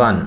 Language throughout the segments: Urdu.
1।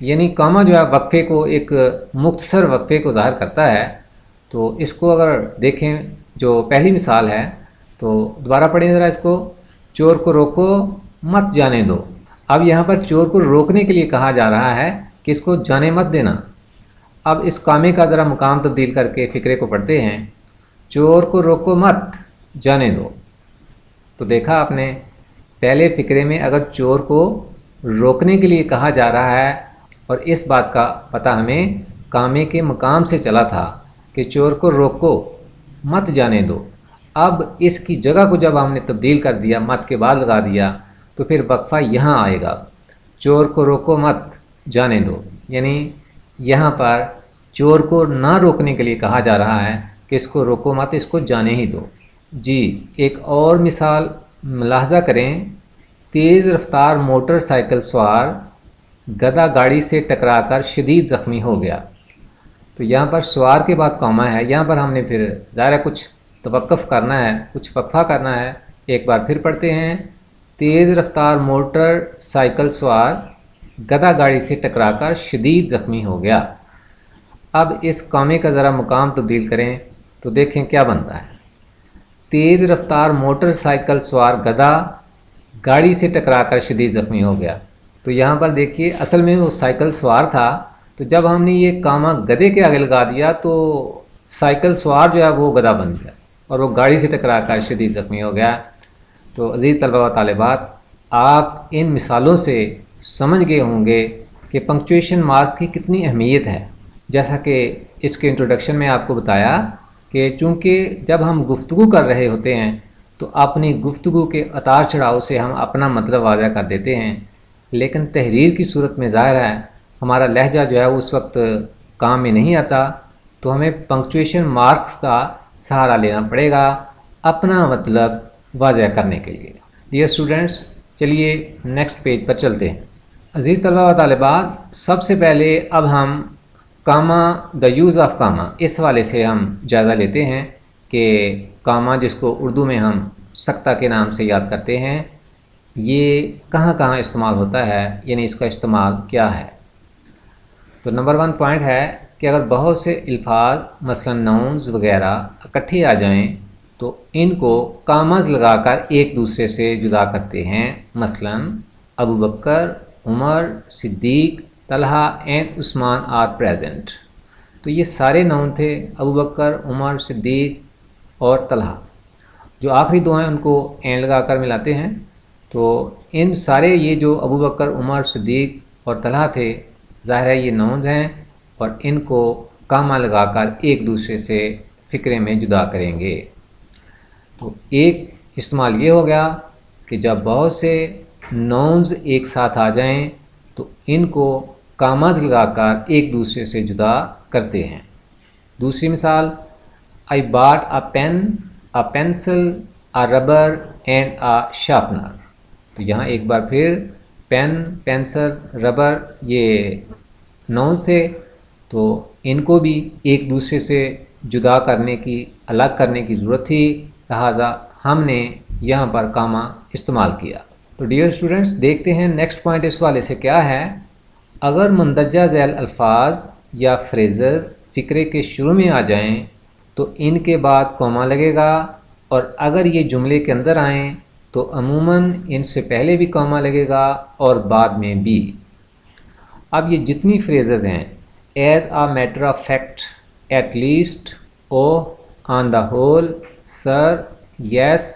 یعنی کاما جو ہے وقفے کو، ایک مختصر وقفے کو ظاہر کرتا ہے. تو اس کو اگر دیکھیں جو پہلی مثال ہے تو دوبارہ پڑھیں ذرا اس کو. چور کو روکو مت جانے دو. اب یہاں پر چور کو روکنے کے لیے کہا جا رہا ہے کہ اس کو جانے مت دینا. اب اس کامے کا ذرا مقام تبدیل کر کے فقرے کو پڑھتے ہیں. چور کو روکو مت جانے دو. تو دیکھا آپ نے پہلے فقرے میں اگر چور کو روکنے کے لیے کہا جا رہا ہے، اور اس بات کا پتہ ہمیں کامے کے مقام سے چلا تھا کہ چور کو روکو مت جانے دو. اب اس کی جگہ کو جب ہم نے تبدیل کر دیا، مت کے بعد لگا دیا، تو پھر وقفہ یہاں آئے گا. چور کو روکو مت جانے دو، یعنی یہاں پر چور کو نہ روکنے کے لیے کہا جا رہا ہے کہ اس کو روکو مت، اس کو جانے ہی دو. جی ایک اور مثال ملاحظہ کریں. تیز رفتار موٹر سائیکل سوار گدھا گاڑی سے ٹکرا کر شدید زخمی ہو گیا. تو یہاں پر سوار کے بعد کاما ہے. یہاں پر ہم نے پھر ظاہر کچھ توقف کرنا ہے، کچھ وقفہ کرنا ہے. ایک بار پھر پڑھتے ہیں. تیز رفتار موٹر سائیکل سوار گدھا گاڑی سے ٹکرا کر شدید زخمی ہو گیا. اب اس کامے کا ذرا مقام تبدیل کریں تو دیکھیں کیا بنتا ہے. تیز رفتار موٹر سائیکل سوار گدھا گاڑی سے ٹکرا کر شدید زخمی ہو گیا. تو یہاں پر دیکھیے اصل میں وہ سائیکل سوار تھا، تو جب ہم نے یہ کاما گدھے کے آگے لگا دیا تو سائیکل سوار جو ہے وہ گدھا بن گیا اور وہ گاڑی سے ٹکرا کر شدید زخمی ہو گیا. تو عزیز طلبہ و طالبات، آپ ان مثالوں سے سمجھ گئے ہوں گے کہ پنکچویشن مارکس کی کتنی اہمیت ہے. جیسا کہ اس کے انٹروڈکشن میں آپ کو بتایا کہ چونکہ جب ہم گفتگو کر رہے ہوتے ہیں تو اپنی گفتگو کے اتار چڑھاؤ سے ہم اپنا مطلب واضح کر دیتے ہیں، لیکن تحریر کی صورت میں ظاہر ہے ہمارا لہجہ جو ہے اس وقت کام میں نہیں آتا، تو ہمیں پنکچویشن مارکس کا سہارا لینا پڑے گا اپنا مطلب واضح کرنے کے لیے. ڈیئر اسٹوڈنٹس، چلیے نیکسٹ پیج پر چلتے ہیں. عزیز طلبہ و طالبات، سب سے پہلے اب ہم comma, the use of comma, اس والے سے ہم جائزہ لیتے ہیں کہ کاما جس کو اردو میں ہم سکتہ کے نام سے یاد کرتے ہیں، یہ کہاں کہاں استعمال ہوتا ہے، یعنی اس کا استعمال کیا ہے. تو نمبر 1 پوائنٹ ہے کہ اگر بہت سے الفاظ مثلا ناؤنز وغیرہ اکٹھے آ جائیں تو ان کو کاماز لگا کر ایک دوسرے سے جدا کرتے ہیں. مثلا Abu Bakr, Umar, Siddique, Talha and Usman are present. تو یہ سارے ناؤن تھے، ابو بکر، عمر، صدیق اور طلحہ. جو آخری دو ہیں ان کو این لگا کر ملاتے ہیں. تو ان سارے یہ جو ابو بکر، عمر، صدیق اور طلحہ تھے، ظاہر ہے یہ ناؤنز ہیں اور ان کو کاما لگا کر ایک دوسرے سے فقرے میں جدا کریں گے. تو ایک استعمال یہ ہو گیا کہ جب بہت سے ناؤنز ایک ساتھ آ جائیں تو ان کو کاماز لگا کر ایک دوسرے سے جدا کرتے ہیں. دوسری مثال، I bought a pen, a pencil, a rubber and a sharpener. تو یہاں ایک بار پھر پین، پینسل، ربر یہ ناؤنز تھے، تو ان کو بھی ایک دوسرے سے جدا کرنے کی، الگ کرنے کی ضرورت تھی، لہٰذا ہم نے یہاں پر کاما استعمال کیا. تو ڈیئر اسٹوڈنٹس، دیکھتے ہیں نیکسٹ پوائنٹ اس والے سے کیا ہے. اگر مندرجہ ذیل الفاظ یا فریزز فقرے کے شروع میں آ جائیں تو ان کے بعد کوما لگے گا، اور اگر یہ جملے کے اندر آئیں تو عموماً ان سے پہلے بھی کوما لگے گا اور بعد میں بھی. اب یہ جتنی فریزز ہیں، as a matter of fact, at least, oh, on the whole, sir, yes,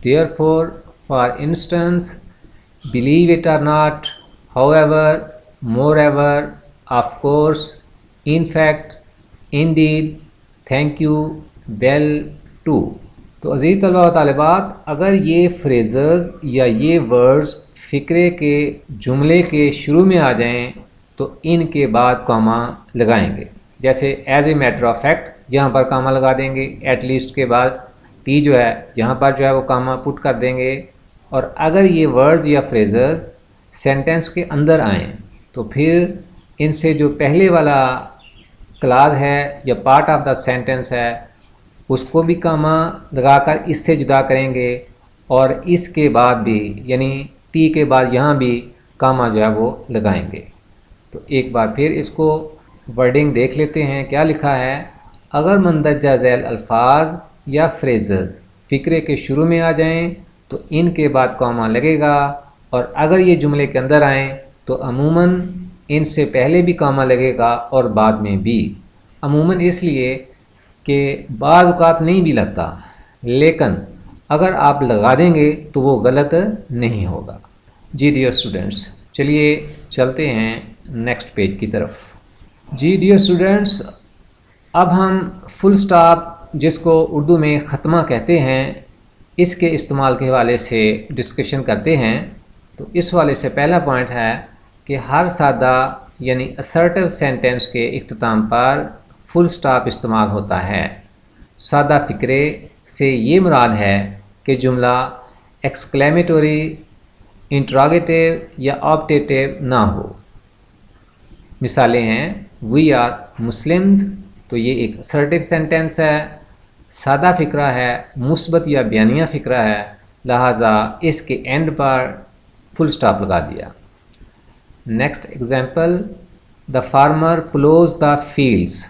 therefore, for instance, believe it or not, however, moreover, of course, in fact, indeed, thank you, well, too. تو عزیز طلبہ و طالبات، اگر یہ فریزز یا یہ ورڈز فقرے کے جملے کے شروع میں آ جائیں تو ان کے بعد کاما لگائیں گے. جیسے as a matter of fact یہاں پر کاما لگا دیں گے، ایٹ لیسٹ کے بعد ٹی جو ہے یہاں پر جو ہے وہ کاما پٹ کر دیں گے. اور اگر یہ ورڈز یا فریزز سینٹنس کے اندر آئیں تو پھر ان سے جو پہلے والا کلاز ہے یا پارٹ آف دا سینٹنس ہے اس کو بھی کاما لگا کر اس سے جدا کریں گے، اور اس کے بعد بھی یعنی ٹی کے بعد یہاں بھی کاما جو ہے وہ لگائیں گے. تو ایک بار پھر اس کو ورڈنگ دیکھ لیتے ہیں. کیا لکھا ہے؟ اگر مندرجہ ذیل الفاظ یا فریزز فقرے کے شروع میں آ جائیں تو ان کے بعد کاما لگے گا، اور اگر یہ جملے کے اندر آئیں تو عموماً ان سے پہلے بھی کاما لگے گا اور بعد میں بھی. عموماً اس لیے کہ بعض اوقات نہیں بھی لگتا، لیکن اگر آپ لگا دیں گے تو وہ غلط نہیں ہوگا. جی ڈیئر اسٹوڈنٹس، چلیے چلتے ہیں نیکسٹ پیج کی طرف. جی ڈیئر اسٹوڈنٹس، اب ہم فل سٹاپ جس کو اردو میں ختمہ کہتے ہیں اس کے استعمال کے حوالے سے ڈسکشن کرتے ہیں. تو اس حوالے سے پہلا پوائنٹ ہے کہ ہر سادہ یعنی اسرٹیو سینٹنس کے اختتام پر فل سٹاپ استعمال ہوتا ہے. سادہ فقرے سے یہ مراد ہے کہ جملہ ایکسکلیمیٹوری، انٹراگیٹیو یا آپٹیٹیو نہ ہو. مثالیں ہیں وی آر مسلمز، تو یہ ایک اسرٹیو سینٹنس ہے، سادہ فقرہ ہے، مثبت یا بیانیہ فقرہ ہے، لہٰذا اس کے اینڈ پر فل سٹاپ لگا دیا. Next example, the farmer ploughs the fields.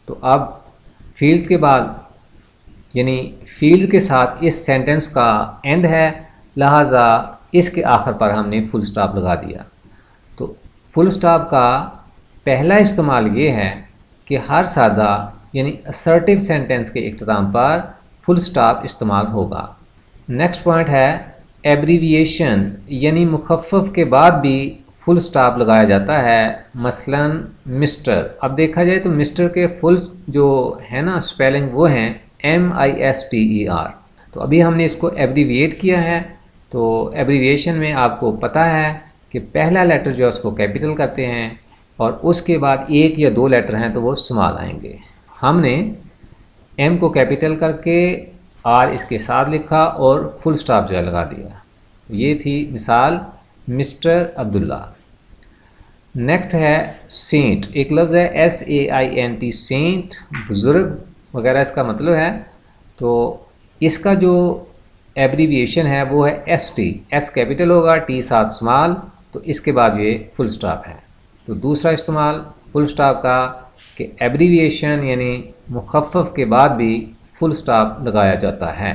تو اب فیلڈس کے بعد یعنی فیلڈ کے ساتھ اس سینٹنس کا اینڈ ہے، لہٰذا اس کے آخر پر ہم نے فل سٹاپ لگا دیا. تو فل سٹاپ کا پہلا استعمال یہ ہے کہ ہر سادہ یعنی اسرٹیو سینٹنس کے اختتام پر فل سٹاپ استعمال ہوگا. نیکسٹ پوائنٹ ہے ایبریویشن، یعنی مخفف کے بعد بھی فل سٹاپ لگایا جاتا ہے. مثلا مسٹر، اب دیکھا جائے تو مسٹر کے فل جو ہے نا سپیلنگ وہ ہیں MISTER. تو ابھی ہم نے اس کو ایبریویٹ کیا ہے. تو ایبریویشن میں آپ کو پتہ ہے کہ پہلا لیٹر جو ہے اس کو کیپٹل کرتے ہیں اور اس کے بعد ایک یا دو لیٹر ہیں تو وہ اسمال آئیں گے. ہم نے ایم کو کیپٹل کر کے آر اس کے ساتھ لکھا اور فل سٹاپ جو ہے لگا دیا. تو یہ تھی مثال مسٹر عبداللہ. نیکسٹ ہے سینٹ. ایک لفظ ہے SAINT، سینٹ بزرگ وغیرہ اس کا مطلب ہے. تو اس کا جو ایبریویشن ہے وہ ہے ST. ایس کیپٹل ہوگا، ٹی ساتھ اسمال، تو اس کے بعد یہ فل سٹاپ ہے. تو دوسرا استعمال فل سٹاپ کا کہ ایبریویشن یعنی مخفف کے بعد بھی فل سٹاپ لگایا جاتا ہے.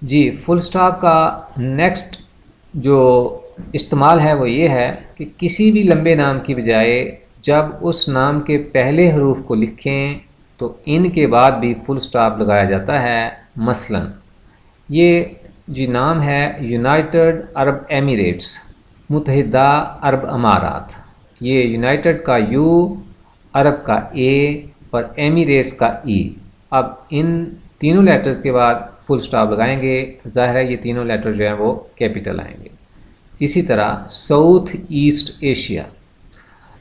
جی فل سٹاپ کا نیکسٹ جو استعمال ہے وہ یہ ہے کہ کسی بھی لمبے نام کی بجائے جب اس نام کے پہلے حروف کو لکھیں تو ان کے بعد بھی فل سٹاپ لگایا جاتا ہے. مثلا یہ جی نام ہے یونائٹڈ عرب ایمریٹس، متحدہ عرب امارات. یہ یونائٹڈ کا یو، عرب کا اے اور ایمریٹس کا ای. اب ان تینوں لیٹرز کے بعد فل سٹاپ لگائیں گے، ظاہر ہے یہ تینوں لیٹر جو ہیں وہ کیپٹل آئیں گے. اسی طرح ساؤتھ ایسٹ ایشیا.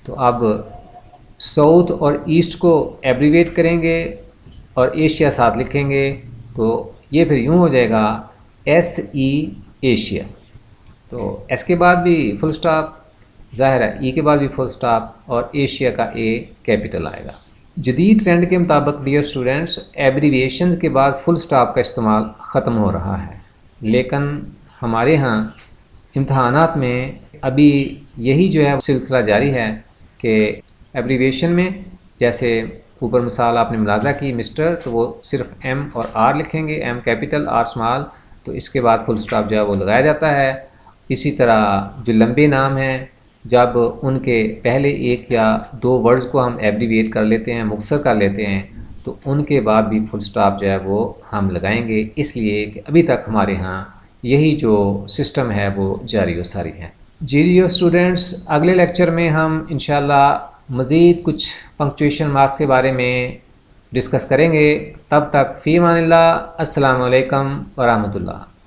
تو اب ساؤتھ اور ایسٹ کو ایبریویٹ کریں گے اور ایشیا ساتھ لکھیں گے تو یہ پھر یوں ہو جائے گا SE ایشیا. تو ایس کے بعد بھی فل سٹاپ، ظاہر ہے ای کے بعد بھی فل سٹاپ اور ایشیا کا اے کیپٹل آئے گا. جدید ٹرینڈ کے مطابق ڈیئر اسٹوڈنٹس ایبریویشنز کے بعد فل سٹاپ کا استعمال ختم ہو رہا ہے، لیکن ہمارے ہاں امتحانات میں ابھی یہی جو ہے سلسلہ جاری ہے کہ ایبریویشن میں جیسے اوپر مثال آپ نے ملاحظہ کی مسٹر، تو وہ صرف ایم اور آر لکھیں گے، ایم کیپٹل آر اسمال، تو اس کے بعد فل سٹاپ جو ہے وہ لگایا جاتا ہے. اسی طرح جو لمبے نام ہیں جب ان کے پہلے ایک یا دو ورڈز کو ہم ایبریویٹ کر لیتے ہیں، مختصر کر لیتے ہیں، تو ان کے بعد بھی فل سٹاپ جو ہے وہ ہم لگائیں گے، اس لیے کہ ابھی تک ہمارے ہاں یہی جو سسٹم ہے وہ جاری و ساری ہے. جی ڈیئر اسٹوڈنٹس، اگلے لیکچر میں ہم انشاءاللہ مزید کچھ پنکچویشن مارکس کے بارے میں ڈسکس کریں گے. تب تک فی امان اللہ، السلام علیکم ورحمۃ اللہ.